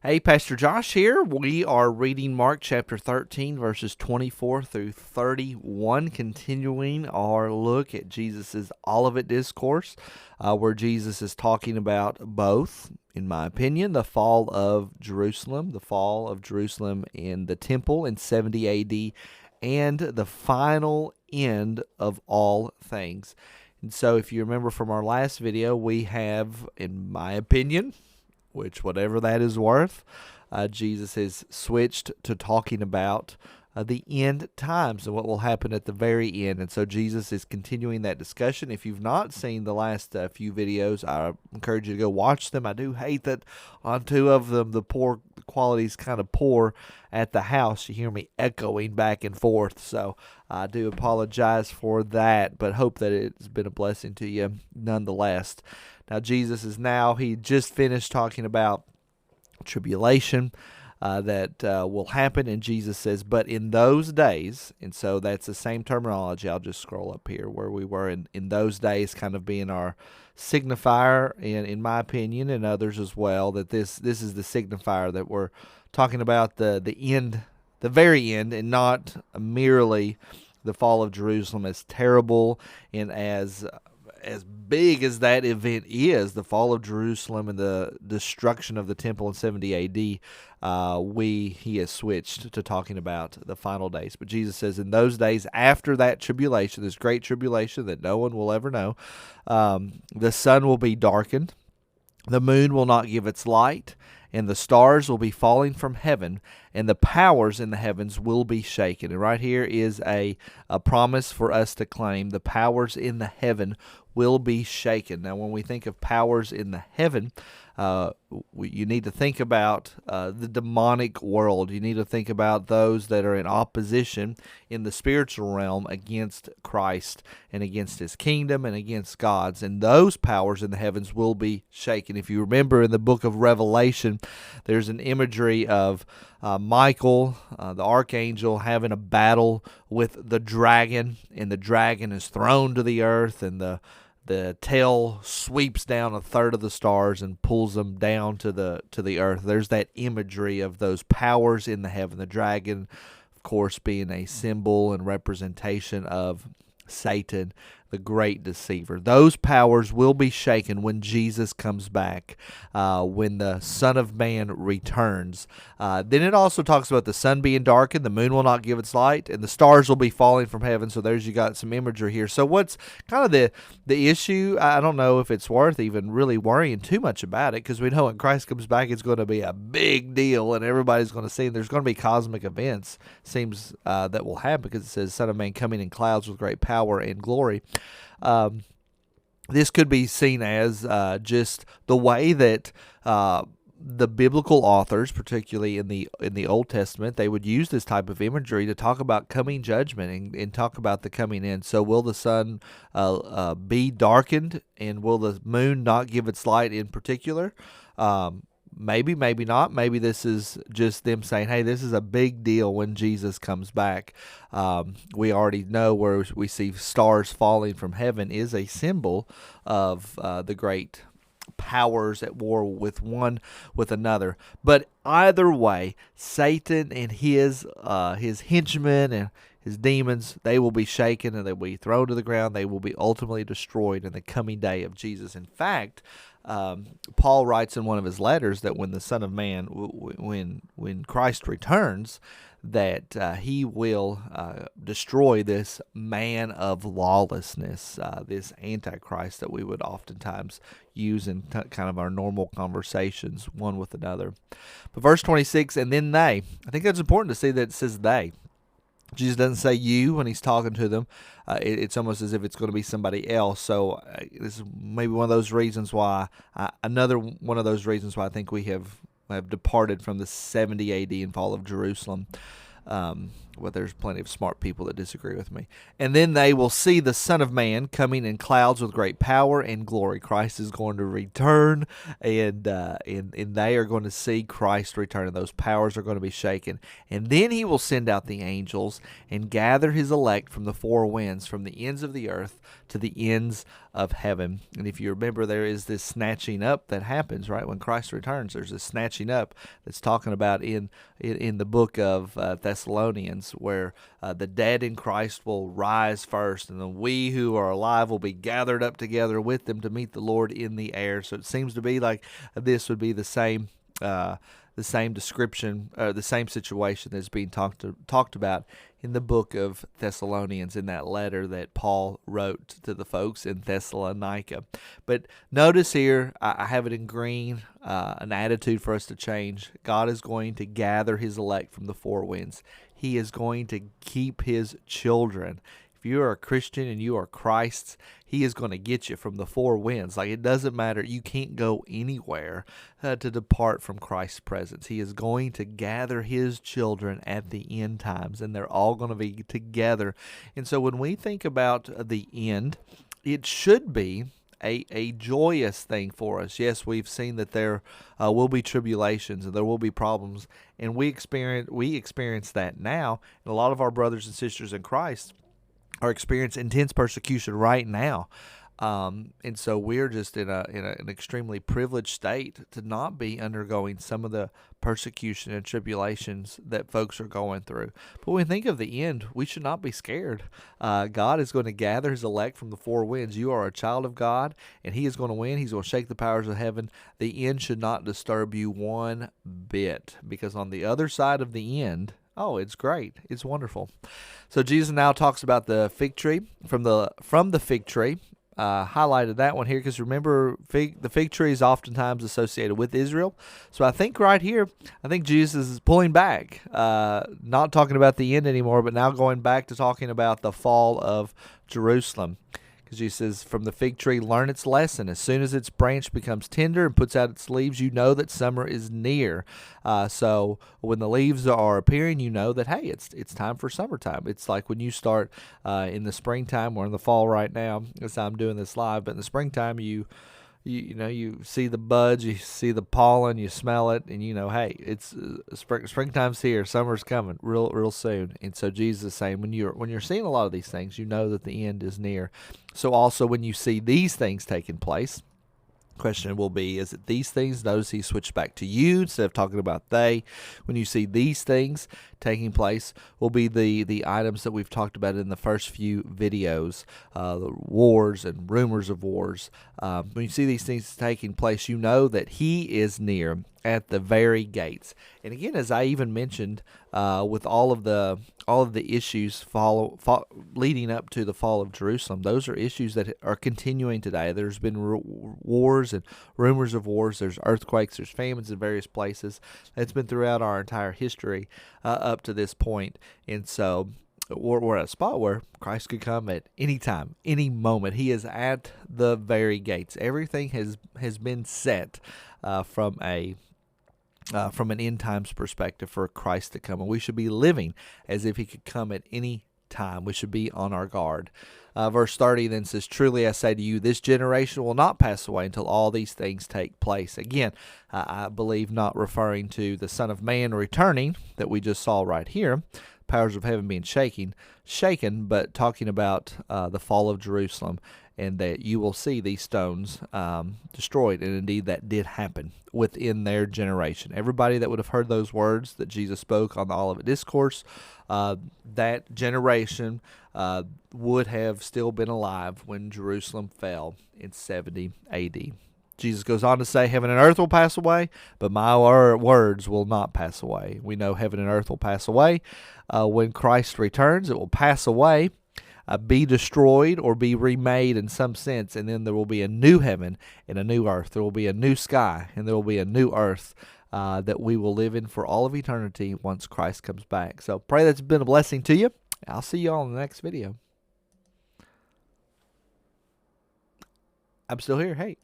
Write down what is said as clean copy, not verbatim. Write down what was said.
Hey, Pastor Josh here. We are reading Mark chapter 13, verses 24 through 31, continuing our look at Jesus' Olivet Discourse, where Jesus is talking about both, in my opinion, the fall of Jerusalem in the temple in 70 AD, and the final end of all things. And so, if you remember from our last video, we have, in my opinion, which whatever that is worth, Jesus has switched to talking about the end times and what will happen at the very end. And so Jesus is continuing that discussion. If you've not seen the last few videos, I encourage you to go watch them. I do hate that on two of them the quality is kind of poor at the house. You hear me echoing back and forth, so I do apologize for that, but hope that it's been a blessing to you nonetheless. Now, he just finished talking about tribulation that will happen, and Jesus says, but in those days, and so that's the same terminology. I'll just scroll up here where we were in those days, kind of being our signifier, and in my opinion, and others as well, that this is the signifier that we're talking about the end, the very end, and not merely the fall of Jerusalem, as terrible and as big as that event is, the fall of Jerusalem and the destruction of the temple in 70 AD, he has switched to talking about the final days. But Jesus says, in those days after that tribulation, this great tribulation that no one will ever know, the sun will be darkened, the moon will not give its light, and the stars will be falling from heaven, and the powers in the heavens will be shaken. And right here is a promise for us to claim. The powers in the heaven will be shaken. Now, when we think of powers in the heaven, you need to think about the demonic world. You need to think about those that are in opposition in the spiritual realm against Christ and against his kingdom and against God's. And those powers in the heavens will be shaken. If you remember in the book of Revelation, there's an imagery of Michael, the archangel, having a battle with the dragon, and the dragon is thrown to the earth, and the tail sweeps down a third of the stars and pulls them down to the earth. There's that imagery of those powers in the heaven. The dragon, of course, being a symbol and representation of Satan, the great deceiver. Those powers will be shaken when Jesus comes back, when the Son of Man returns. Then it also talks about the sun being darkened, the moon will not give its light, and the stars will be falling from heaven. So you got some imagery here. So what's kind of the issue? I don't know if it's worth even really worrying too much about it, because we know when Christ comes back, it's going to be a big deal, and everybody's going to see, and there's going to be cosmic events, seems that will happen, because it says Son of Man coming in clouds with great power and glory. This could be seen as just the way that the biblical authors, particularly in the Old Testament, they would use this type of imagery to talk about coming judgment and talk about the coming end. So will the sun be darkened, and will the moon not give its light in particular? Maybe, maybe not. Maybe this is just them saying, hey, this is a big deal when Jesus comes back. We already know where we see stars falling from heaven is a symbol of the great powers at war with one with another. But either way, Satan and his henchmen and his demons, they will be shaken and they will be thrown to the ground. They will be ultimately destroyed in the coming day of Jesus. In fact, Paul writes in one of his letters that when the Son of Man, when Christ returns, that he will destroy this man of lawlessness, this Antichrist that we would oftentimes use in kind of our normal conversations one with another. But verse 26, and then they, I think that's important to see that it says they. Jesus doesn't say you when he's talking to them. It's almost as if it's going to be somebody else. So this is maybe one of those reasons why, another one of those reasons why I think we have departed from the 70 AD and fall of Jerusalem. Well, there's plenty of smart people that disagree with me. And then they will see the Son of Man coming in clouds with great power and glory. Christ is going to return, and they are going to see Christ return, and those powers are going to be shaken. And then he will send out the angels and gather his elect from the four winds, from the ends of the earth to the ends of heaven. And if you remember, there is this snatching up that happens, right? When Christ returns, there's this snatching up that's talking about in the book of Thessalonians, where the dead in Christ will rise first, and then we who are alive will be gathered up together with them to meet the Lord in the air. So it seems to be like this would be the same description, the same situation that's being talked about in the book of Thessalonians, in that letter that Paul wrote to the folks in Thessalonica. But notice here, I have it in green, an attitude for us to change. God is going to gather his elect from the four winds. He is going to keep his children. If you are a Christian and you are Christ's, he is going to get you from the four winds. Like, it doesn't matter. You can't go anywhere to depart from Christ's presence. He is going to gather his children at the end times, and they're all going to be together. And so when we think about the end, it should be a joyous thing for us. Yes, we've seen that there will be tribulations and there will be problems, and we experience that now. And a lot of our brothers and sisters in Christ are experiencing intense persecution right now. And so we're just in an extremely privileged state to not be undergoing some of the persecution and tribulations that folks are going through. But when we think of the end, we should not be scared. God is going to gather his elect from the four winds. You are a child of God, and he is going to win. He's going to shake the powers of heaven. The end should not disturb you one bit, because on the other side of the end, oh, it's great. It's wonderful. So Jesus now talks about the fig tree, from the fig tree. Highlighted that one here because remember, the fig tree is oftentimes associated with Israel. So I think right here, Jesus is pulling back, not talking about the end anymore, but now going back to talking about the fall of Jerusalem. Because he says, from the fig tree, learn its lesson. As soon as its branch becomes tender and puts out its leaves, you know that summer is near. So when the leaves are appearing, you know that, hey, it's time for summertime. It's like when you start in the springtime. We're in the fall right now, as I'm doing this live. But in the springtime, you see the buds, you see the pollen, you smell it, and you know, hey, it's springtime's here, summer's coming real soon. And so Jesus is saying, when you're seeing a lot of these things, you know that the end is near. So also when you see these things taking place, question will be, is it these things? Notice he switched back to you instead of talking about they. When you see these things taking place, will be the items that we've talked about in the first few videos, the wars and rumors of wars. When you see these things taking place, you know that he is near, at the very gates. And again, as I even mentioned, with all of the issues leading up to the fall of Jerusalem, those are issues that are continuing today. There's been wars and rumors of wars. There's earthquakes. There's famines in various places. It's been throughout our entire history up to this point. And so we're at a spot where Christ could come at any time, any moment. He is at the very gates. Everything has been set from an end times perspective for Christ to come, and we should be living as if he could come at any time. We should be on our guard. Verse 30 then says, truly I say to you, this generation will not pass away until all these things take place. Again, I believe not referring to the Son of Man returning that we just saw right here, powers of heaven being shaken, but talking about the fall of Jerusalem, and that you will see these stones destroyed. And indeed, that did happen within their generation. Everybody that would have heard those words that Jesus spoke on the Olivet Discourse, that generation would have still been alive when Jerusalem fell in 70 A.D. Jesus goes on to say, heaven and earth will pass away, but my words will not pass away. We know heaven and earth will pass away. When Christ returns, it will pass away, be destroyed, or be remade in some sense, and then there will be a new heaven and a new earth. There will be a new sky, and there will be a new earth that we will live in for all of eternity once Christ comes back. So pray that's been a blessing to you. I'll see you all in the next video. I'm still here. Hey.